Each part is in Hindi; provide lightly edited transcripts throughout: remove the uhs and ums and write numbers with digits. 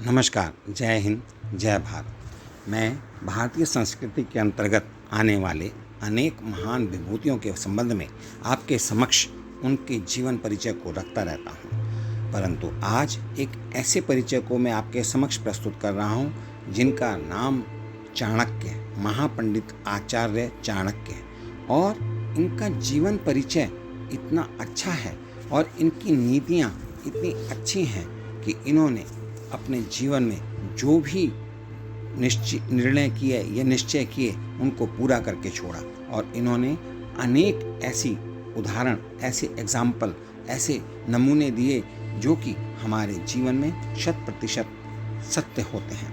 नमस्कार, जय हिंद, जय भारत। मैं भारतीय संस्कृति के अंतर्गत आने वाले अनेक महान विभूतियों के संबंध में आपके समक्ष उनके जीवन परिचय को रखता रहता हूँ, परंतु आज एक ऐसे परिचय को मैं आपके समक्ष प्रस्तुत कर रहा हूँ जिनका नाम चाणक्य, महापंडित आचार्य चाणक्य। और इनका जीवन परिचय इतना अच्छा है और इनकी नीतियाँ इतनी अच्छी हैं कि इन्होंने अपने जीवन में जो भी निर्णय किए या निश्चय किए उनको पूरा करके छोड़ा। और इन्होंने अनेक ऐसी उदाहरण, ऐसे एग्जाम्पल, ऐसे नमूने दिए जो कि हमारे जीवन में 100% सत्य होते हैं।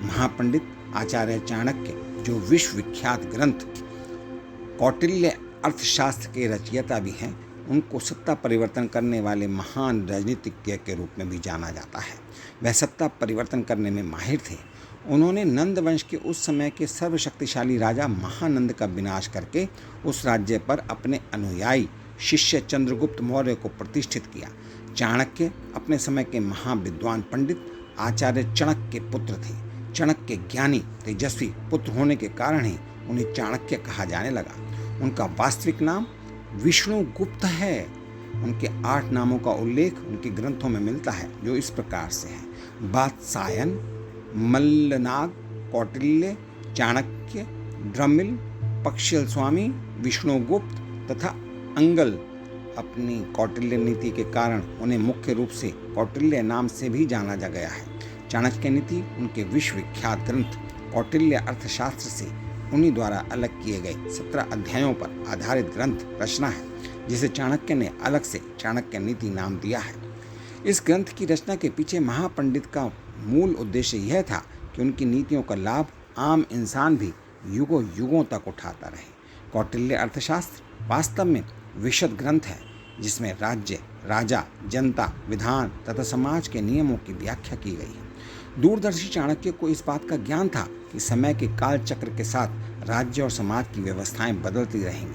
महापंडित आचार्य चाणक्य जो विश्व विख्यात ग्रंथ कौटिल्य अर्थशास्त्र के रचयिता भी हैं, उनको सत्ता परिवर्तन करने वाले महान राजनीतिज्ञ के रूप में भी जाना जाता है। वह सत्ता परिवर्तन करने में माहिर थे। उन्होंने नंद वंश के उस समय के सर्वशक्तिशाली राजा महानंद का विनाश करके उस राज्य पर अपने अनुयायी शिष्य चंद्रगुप्त मौर्य को प्रतिष्ठित किया। चाणक्य अपने समय के महाविद्वान पंडित आचार्य चणक के पुत्र थे। चणक के ज्ञानी तेजस्वी पुत्र होने के कारण ही उन्हें चाणक्य कहा जाने लगा। उनका वास्तविक नाम विष्णुगुप्त है। उनके 8 नामों का उल्लेख उनके ग्रंथों में मिलता है, जो इस प्रकार से है: वात्सायन, मल्लनाग, कौटिल्य, चाणक्य, ड्रमिल, पक्षिल स्वामी, विष्णुगुप्त तथा अंगल। अपनी कौटिल्य नीति के कारण उन्हें मुख्य रूप से कौटिल्य नाम से भी जाना जा गया है। चाणक्य नीति उनके विश्व विख्यात ग्रंथ कौटिल्य अर्थशास्त्र से उन्हीं द्वारा अलग किए गए 17 अध्यायों पर आधारित ग्रंथ रचना है, जिसे चाणक्य ने अलग से चाणक्य नीति नाम दिया है। इस ग्रंथ की रचना के पीछे महापंडित का मूल उद्देश्य यह था कि उनकी नीतियों का लाभ आम इंसान भी युगों युगों तक उठाता रहे। कौटिल्य अर्थशास्त्र वास्तव में विशद ग्रंथ है, जिसमें राज्य, राजा, जनता, विधान तथा समाज के नियमों की व्याख्या की गई है। दूरदर्शी चाणक्य को इस बात का ज्ञान था कि समय के काल चक्र के साथ राज्य और समाज की व्यवस्थाएं बदलती रहेंगी।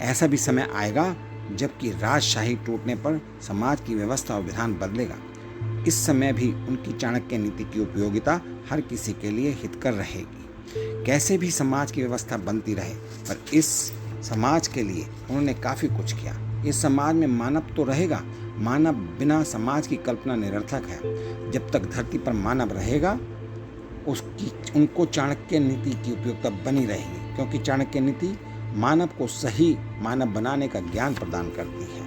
ऐसा भी समय आएगा जबकि राजशाही टूटने पर समाज की व्यवस्था और विधान बदलेगा। इस समय भी उनकी चाणक्य नीति की उपयोगिता हर किसी के लिए हितकर रहेगी। कैसे भी समाज की व्यवस्था बनती रहे, पर इस समाज के लिए उन्होंने काफ़ी कुछ किया। इस समाज में मानव तो रहेगा, मानव बिना समाज की कल्पना निरर्थक है। जब तक धरती पर मानव रहेगा उनको चाणक्य नीति की उपयोगिता बनी रहेगी, क्योंकि चाणक्य नीति मानव को सही मानव बनाने का ज्ञान प्रदान करती है।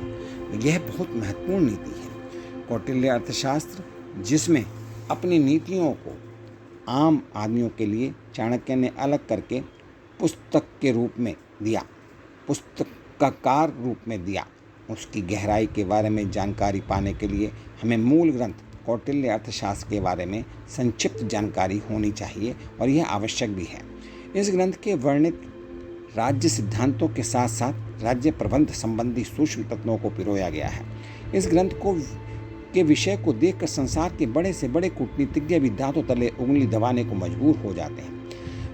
यह बहुत महत्वपूर्ण नीति है। कौटिल्य अर्थशास्त्र जिसमें अपनी नीतियों को आम आदमियों के लिए चाणक्य ने अलग करके पुस्तक के रूप में दिया, पुस्तकाकार रूप में दिया। उसकी गहराई के बारे में जानकारी पाने के लिए हमें मूल ग्रंथ कौटिल्य अर्थशास्त्र के बारे में संक्षिप्त जानकारी होनी चाहिए, और यह आवश्यक भी है। इस ग्रंथ के वर्णित राज्य सिद्धांतों के साथ साथ राज्य प्रबंध संबंधी सूक्ष्म तत्वों को पिरोया गया है। इस ग्रंथ के विषय को देखकर संसार के बड़े से बड़े कूटनीतिज्ञ भी दांतों तले उंगली दबाने को मजबूर हो जाते हैं।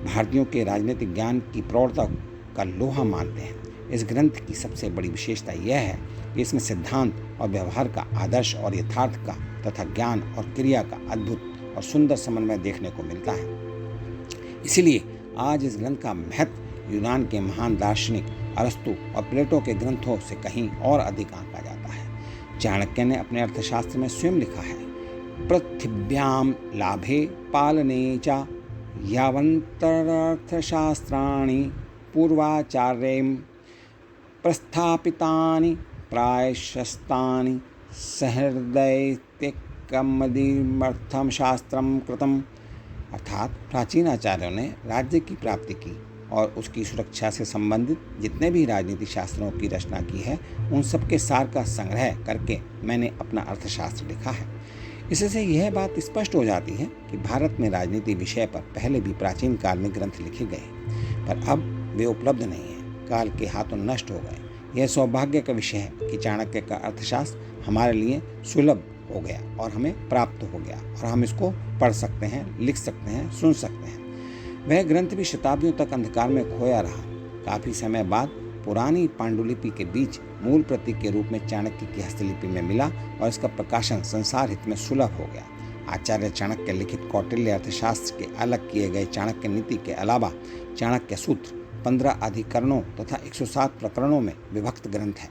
भारतीयों के राजनीतिक ज्ञान की प्रौढ़ता का लोहा मानते हैं। इस ग्रंथ की सबसे बड़ी विशेषता यह है कि इसमें सिद्धांत और व्यवहार का, आदर्श और यथार्थ का तथा ज्ञान और क्रिया का अद्भुत और सुंदर समन्वय देखने को मिलता है। इसीलिए आज इस ग्रंथ का महत्व यूनान के महान दार्शनिक अरस्तु और प्लेटो के ग्रंथों से कहीं और अधिक आंका जाता है। चाणक्य ने अपने अर्थशास्त्र में स्वयं लिखा है: पृथिव्याम लाभे पालने च यावन्तरर्थशास्त्राणि पूर्वाचार्यैः प्रस्थापितानि प्रायश्चस्तानि सहृदयैकमदिमर्थम शास्त्रम कृतम। अर्थात प्राचीन आचार्यों ने राज्य की प्राप्ति की और उसकी सुरक्षा से संबंधित जितने भी राजनीति शास्त्रों की रचना की है, उन सब के सार का संग्रह करके मैंने अपना अर्थशास्त्र लिखा है। इससे यह बात स्पष्ट हो जाती है कि भारत में राजनीति विषय पर पहले भी प्राचीन काल में ग्रंथ लिखे गए, पर अब वे उपलब्ध नहीं हैं, काल के हाथों नष्ट हो गए। यह सौभाग्य का विषय है कि चाणक्य का अर्थशास्त्र हमारे लिए सुलभ हो गया और हमें प्राप्त हो गया, और हम इसको पढ़ सकते हैं, लिख सकते हैं, सुन सकते हैं। वह ग्रंथ भी शताब्दियों तक अंधकार में खोया रहा। काफ़ी समय बाद पुरानी पांडुलिपि के बीच मूल प्रतीक के रूप में चाणक्य की हस्तलिपि में मिला और इसका प्रकाशन संसार हित में सुलभ हो गया। आचार्य चाणक्य लिखित कौटिल्य अर्थशास्त्र के अलग किए गए चाणक्य नीति के अलावा चाणक्य सूत्र 15 अधिकरणों तथा 107 प्रकरणों में विभक्त ग्रंथ है।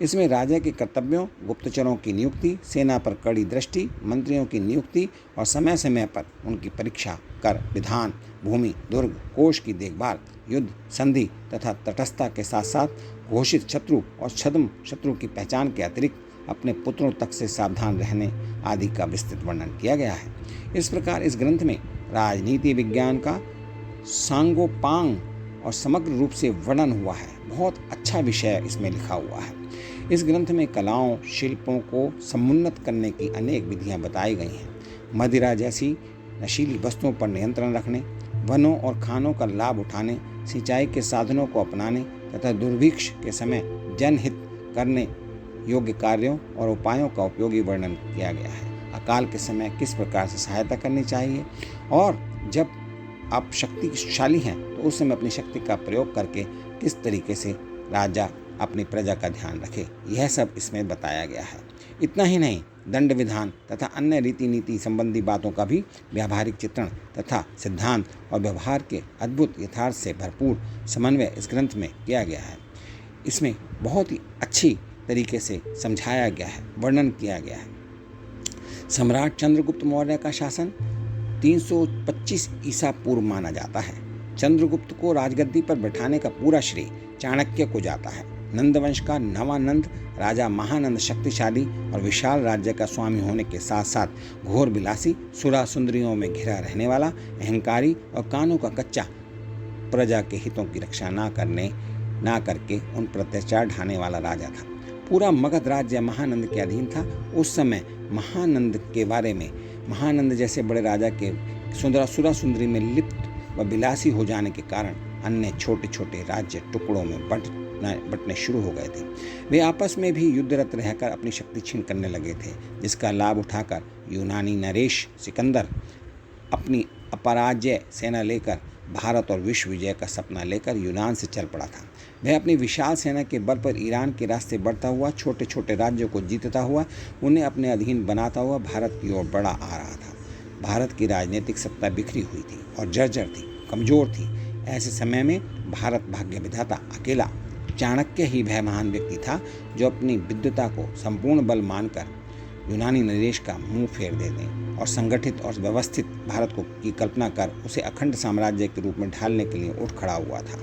इसमें राजा के कर्तव्यों, गुप्तचरों की नियुक्ति, सेना पर कड़ी दृष्टि, मंत्रियों की नियुक्ति और समय समय पर उनकी परीक्षा, कर विधान, भूमि, दुर्ग, कोष की देखभाल, युद्ध, संधि तथा तटस्थता के साथ साथ घोषित शत्रु और छद्म शत्रु की पहचान के अतिरिक्त अपने पुत्रों तक से सावधान रहने आदि का विस्तृत वर्णन किया गया है। इस प्रकार इस ग्रंथ में राजनीति विज्ञान का सांगोपांग और समग्र रूप से वर्णन हुआ है। बहुत अच्छा विषय इसमें लिखा हुआ है। इस ग्रंथ में कलाओं, शिल्पों को समुन्नत करने की अनेक विधियां बताई गई हैं। मदिरा जैसी नशीली वस्तुओं पर नियंत्रण रखने, वनों और खानों का लाभ उठाने, सिंचाई के साधनों को अपनाने तथा दुर्भिक्ष के समय जनहित करने योग्य कार्यों और उपायों का उपयोगी वर्णन किया गया है। अकाल के समय किस प्रकार से सहायता करनी चाहिए और जब आप शक्तिशाली हैं तो उस समय अपनी शक्ति का प्रयोग करके किस तरीके से राजा अपनी प्रजा का ध्यान रखे, यह सब इसमें बताया गया है। इतना ही नहीं, दंड विधान तथा अन्य रीति नीति संबंधी बातों का भी व्यावहारिक चित्रण तथा सिद्धांत और व्यवहार के अद्भुत यथार्थ से भरपूर समन्वय इस ग्रंथ में किया गया है। इसमें बहुत ही अच्छी तरीके से समझाया गया है, वर्णन किया गया है। सम्राट चंद्रगुप्त मौर्य का शासन 325 ईसा पूर्व माना जाता है। चंद्रगुप्त को राजगद्दी पर बैठाने का पूरा श्रेय चाणक्य को जाता है। नंदवंश का नवानंद राजा महानंद शक्तिशाली और विशाल राज्य का स्वामी होने के साथ साथ घोर विलासी, सुरा सुंदरियों में घिरा रहने वाला, अहंकारी और कानों का कच्चा, प्रजा के हितों की रक्षा ना करके उन पर अत्याचार ढाने वाला राजा था। पूरा मगध राज्य महानंद के अधीन था। उस समय महानंद के बारे में महानंद जैसे बड़े राजा के सुरा सुंदरी में लिप्त व विलासी हो जाने के कारण अन्य छोटे छोटे राज्य टुकड़ों में बंटने शुरू हो गए थे। वे आपस में भी युद्धरत रहकर अपनी शक्ति छीन करने लगे थे, जिसका लाभ उठाकर यूनानी नरेश सिकंदर अपनी अपराजय सेना लेकर भारत और विश्व विजय का सपना लेकर यूनान से चल पड़ा था। वह अपनी विशाल सेना के बल पर ईरान के रास्ते बढ़ता हुआ, छोटे छोटे राज्यों को जीतता हुआ, उन्हें अपने अधीन बनाता हुआ भारत की ओर बढ़ा आ रहा था। भारत की राजनीतिक सत्ता बिखरी हुई थी और जर्जर थी, कमजोर थी। ऐसे समय में भारत भाग्य विधाता अकेला चाणक्य ही वह महान व्यक्ति था जो अपनी विद्वता को संपूर्ण बल मानकर यूनानी नरेश का मुंह फेर देने और संगठित और व्यवस्थित भारत की कल्पना कर उसे अखंड साम्राज्य के रूप में ढालने के लिए उठ खड़ा हुआ था।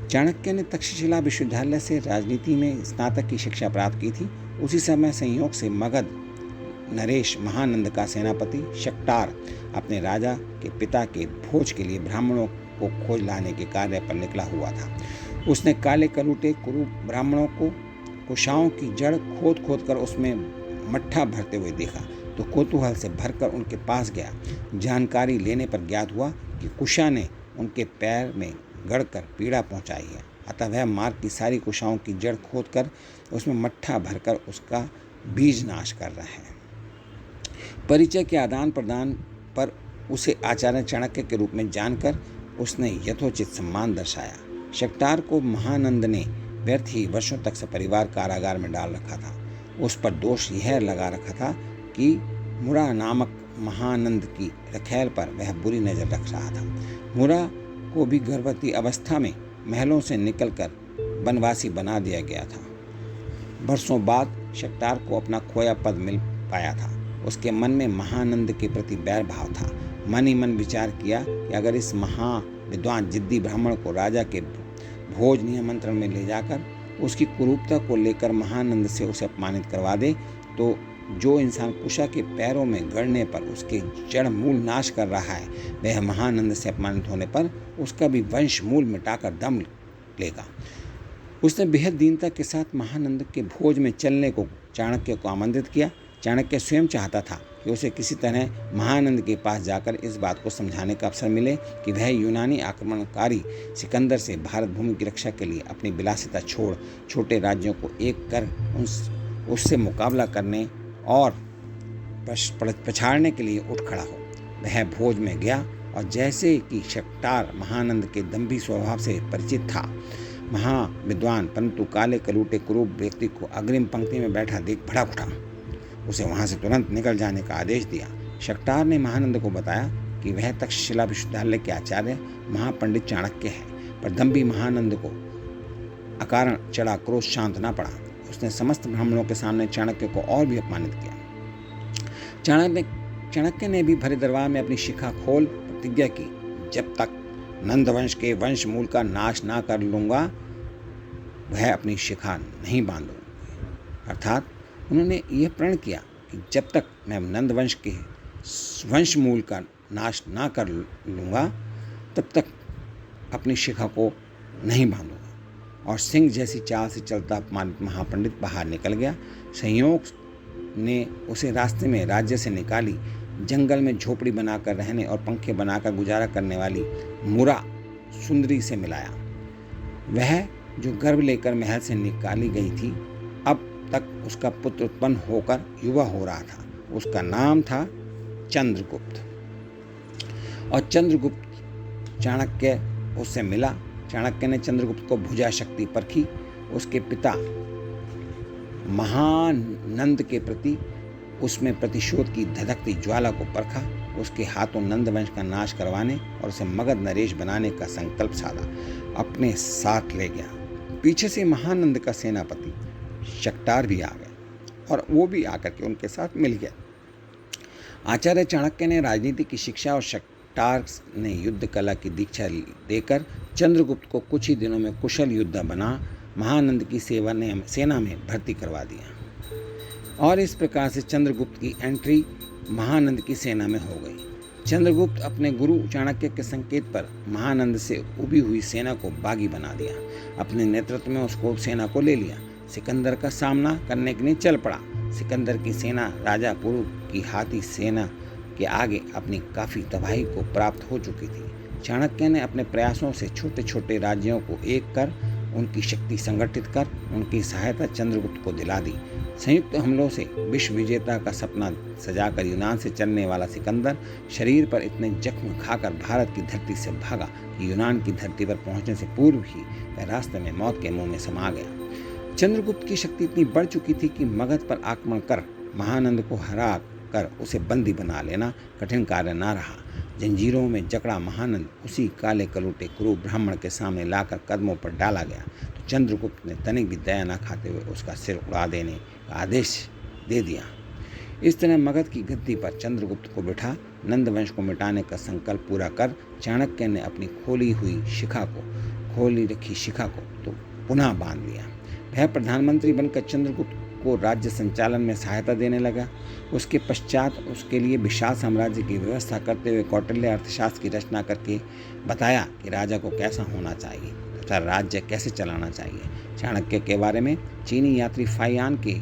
चाणक्य ने तक्षशिला विश्वविद्यालय से राजनीति में स्नातक की शिक्षा प्राप्त की थी। उसी समय संयोग से मगध नरेश महानंद का सेनापति शक्टार अपने राजा के पिता के भोज के लिए ब्राह्मणों को खोज लाने के कार्य पर निकला हुआ था। उसने काले कलूटे कुरूप ब्राह्मणों को कुशाओं की जड़ खोद खोद कर उसमें मट्ठा भरते हुए देखा तो कौतूहल से भरकर उनके पास गया। जानकारी लेने पर ज्ञात हुआ कि कुशा ने उनके पैर में गड़कर पीड़ा पहुंचाई है। अतः वह मार्ग की सारी कुशाओं की जड़ खोदकर उसमें मट्ठा भरकर उसका बीज नाश कर रहा है। परिचय के आदान प्रदान पर उसे आचार्य चाणक्य के रूप में जानकर उसने यथोचित सम्मान दर्शाया। शक्टार को महानंद ने व्यर्थ ही वर्षों तक सपरिवार कारागार में डाल रखा था। उस पर दोष यह लगा रखा था कि मुरा नामक महानंद की रखैल पर वह बुरी नज़र रख रहा था। मुरा को भी गर्भवती अवस्था में महलों से निकलकर वनवासी बना दिया गया था। बरसों बाद शक्टार को अपना खोया पद मिल पाया था। उसके मन में महानंद के प्रति बैर भाव था। मन ही मन विचार किया कि अगर इस महाविद्वान जिद्दी ब्राह्मण को राजा के भोज निमंत्रण में ले जाकर उसकी कुरूपता को लेकर महानंद से उसे अपमानित करवा दे तो जो इंसान कुशा के पैरों में गड़ने पर उसके जड़ मूल नाश कर रहा है वह महानंद से अपमानित होने पर उसका भी वंश मूल मिटाकर दम लेगा। उसने बेहद दीनता के साथ महानंद के भोज में चलने को चाणक्य को आमंत्रित किया। चाणक्य स्वयं चाहता था कि उसे किसी तरह महानंद के पास जाकर इस बात को समझाने का अवसर मिले कि वह यूनानी आक्रमणकारी सिकंदर से भारत भूमि की रक्षा के लिए अपनी विलासिता छोड़ छोटे राज्यों को एक कर उससे मुकाबला करने और पछाड़ने के लिए उठ खड़ा हो। वह भोज में गया और जैसे कि शक्टार महानंद के दंभी स्वभाव से परिचित था, महाविद्वान परंतु काले कलूटे कुरूप व्यक्ति को अग्रिम पंक्ति में बैठा देख भड़क उठा। उसे वहां से तुरंत निकल जाने का आदेश दिया। शक्टार ने महानंद को बताया कि वह तक्षशिला विश्वविद्यालय के आचार्य महापंडित चाणक्य है, पर दंभी महानंद को अकारण चढ़ा क्रोध शांत न पड़ा। उसने समस्त ब्राह्मणों के सामने चाणक्य को और भी अपमानित किया। चाणक्य ने भी भरे दरबार में अपनी शिखा खोल प्रतिज्ञा की, जब तक नंदवंश के वंश मूल का नाश ना कर लूँगा वह अपनी शिखा नहीं बांधूंगा। अर्थात उन्होंने यह प्रण किया कि जब तक मैं नंदवंश के वंश मूल का नाश ना कर लूँगा तब तक अपनी शिखा को नहीं बांधूंगा। और सिंह जैसी चाल से चलता अपमानित महापंडित बाहर निकल गया। संयोग ने उसे रास्ते में राज्य से निकाली जंगल में झोपड़ी बनाकर रहने और पंखे बनाकर गुजारा करने वाली मुरा सुंदरी से मिलाया। वह जो गर्भ लेकर महल से निकाली गई थी, अब तक उसका पुत्र उत्पन्न होकर युवा हो रहा था। उसका नाम था चंद्रगुप्त। और चंद्रगुप्त चाणक्य उससे मिला। चाणक्य ने चंद्रगुप्त को भुजा शक्ति परखी। उसके पिता महानंद के प्रति उसमें प्रतिशोध की धधकती ज्वाला को परखा। उसके हाथों नंदवंश का नाश करवाने और उसे मगध नरेश बनाने का संकल्प साधा, अपने साथ ले गया। पीछे से महानंद का सेनापति शक्टार भी आ गया और वो भी आकर के उनके साथ मिल गया। आचार्य चाणक्य ने राजनीति की शिक्षा और शक्टार ने युद्ध कला की दीक्षा देकर चंद्रगुप्त को कुछ ही दिनों में कुशल योद्धा बना महानंद की सेना में भर्ती करवा दिया। और इस प्रकार से चंद्रगुप्त की एंट्री महानंद की सेना में हो गई। चंद्रगुप्त अपने गुरु चाणक्य के संकेत पर महानंद से उभी हुई सेना को बागी बना दिया। अपने नेतृत्व में उसको सेना को ले लिया। सिकंदर का सामना करने के लिए चल पड़ा। सिकंदर की सेना राजा पुरु की हाथी सेना के आगे अपनी काफ़ी तबाही को प्राप्त हो चुकी थी। चाणक्य ने अपने प्रयासों से छोटे छोटे राज्यों को एक कर उनकी शक्ति संगठित कर उनकी सहायता चंद्रगुप्त को दिला दी। संयुक्त हमलों से विश्व विजेता का सपना सजाकर यूनान से चलने वाला सिकंदर शरीर पर इतने जख्म खाकर भारत की धरती से भागा कि यूनान की धरती पर पहुंचने से पूर्व ही वह रास्ते में मौत के मुंह में समा गया। चंद्रगुप्त की शक्ति इतनी बढ़ चुकी थी कि मगध पर आक्रमण कर महानंद को हरा कर उसे बंदी बना लेना कठिन कार्य न रहा। जंजीरों में जकड़ा महानंद उसी काले कलूटे कुरु ब्राह्मण के सामने लाकर कदमों पर डाला गया तो चंद्रगुप्त ने तनिक भी दया न खाते हुए उसका सिर उड़ा देने का आदेश दे दिया। इस तरह मगध की गद्दी पर चंद्रगुप्त को बिठा नंदवंश को मिटाने का संकल्प पूरा कर चाणक्य ने अपनी खोली रखी शिखा को तो पुनः बांध लिया। वह प्रधानमंत्री बनकर चंद्रगुप्त को राज्य संचालन में सहायता देने लगा। उसके पश्चात उसके लिए विशाल साम्राज्य की व्यवस्था करते हुए कौटिल्य अर्थशास्त्र की रचना करके बताया कि राजा को कैसा होना चाहिए तथा राज्य कैसे चलाना चाहिए। चाणक्य के बारे में चीनी यात्री फाइयान के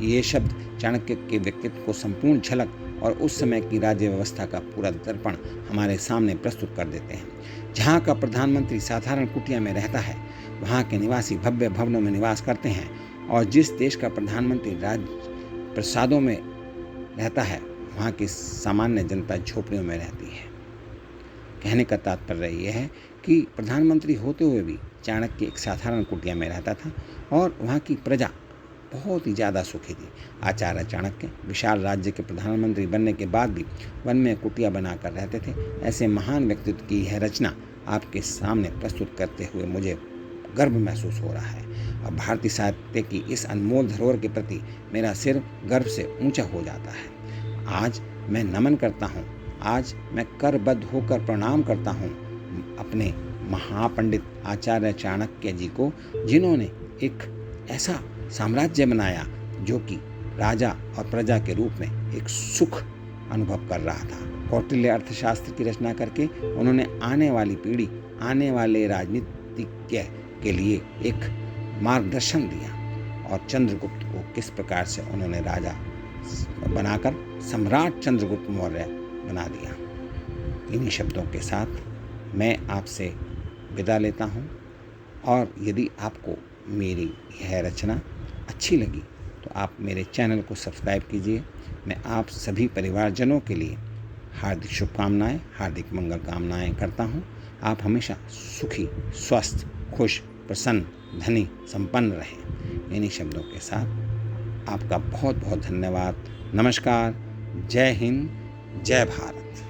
ये शब्द चाणक्य के व्यक्तित्व को संपूर्ण झलक और उस समय की राज्य व्यवस्था का पूरा दर्पण हमारे सामने प्रस्तुत कर देते हैं। जहाँ का प्रधानमंत्री साधारण कुटिया में रहता है, वहाँ के निवासी भव्य भवनों में निवास करते हैं और जिस देश का प्रधानमंत्री राज प्रसादों में रहता है, वहाँ की सामान्य जनता झोपड़ियों में रहती है। कहने का तात्पर्य यह है कि प्रधानमंत्री होते हुए भी चाणक्य एक साधारण कुटिया में रहता था और वहाँ की प्रजा बहुत ही ज़्यादा सुखी थी। आचार्य चाणक्य विशाल राज्य के प्रधानमंत्री बनने के बाद भी वन में कुटिया बनाकर रहते थे। ऐसे महान व्यक्तित्व की यह रचना आपके सामने प्रस्तुत करते हुए मुझे गर्व महसूस हो रहा है। अब भारतीय साहित्य की इस अनमोल धरोहर के प्रति मेरा सिर गर्व से ऊंचा हो जाता है। आज मैं नमन करता हूँ, आज मैं करबद्ध होकर प्रणाम करता हूँ अपने महापंडित आचार्य चाणक्य जी को, जिन्होंने एक ऐसा साम्राज्य बनाया जो कि राजा और प्रजा के रूप में एक सुख अनुभव कर रहा था। कौटिल्य अर्थशास्त्र की रचना करके उन्होंने आने वाली पीढ़ी, आने वाले राजनीतिज्ञ के लिए एक मार्गदर्शन दिया और चंद्रगुप्त को किस प्रकार से उन्होंने राजा बनाकर सम्राट चंद्रगुप्त मौर्य बना दिया। इन्हीं शब्दों के साथ मैं आपसे विदा लेता हूँ और यदि आपको मेरी यह रचना अच्छी लगी तो आप मेरे चैनल को सब्सक्राइब कीजिए। मैं आप सभी परिवारजनों के लिए हार्दिक शुभकामनाएं, हार्दिक मंगल कामनाएं करता हूँ। आप हमेशा सुखी, स्वस्थ, खुश, प्रसन्न, धनी, संपन्न रहें। इन्हीं शब्दों के साथ आपका बहुत बहुत धन्यवाद। नमस्कार, जय हिंद, जय भारत।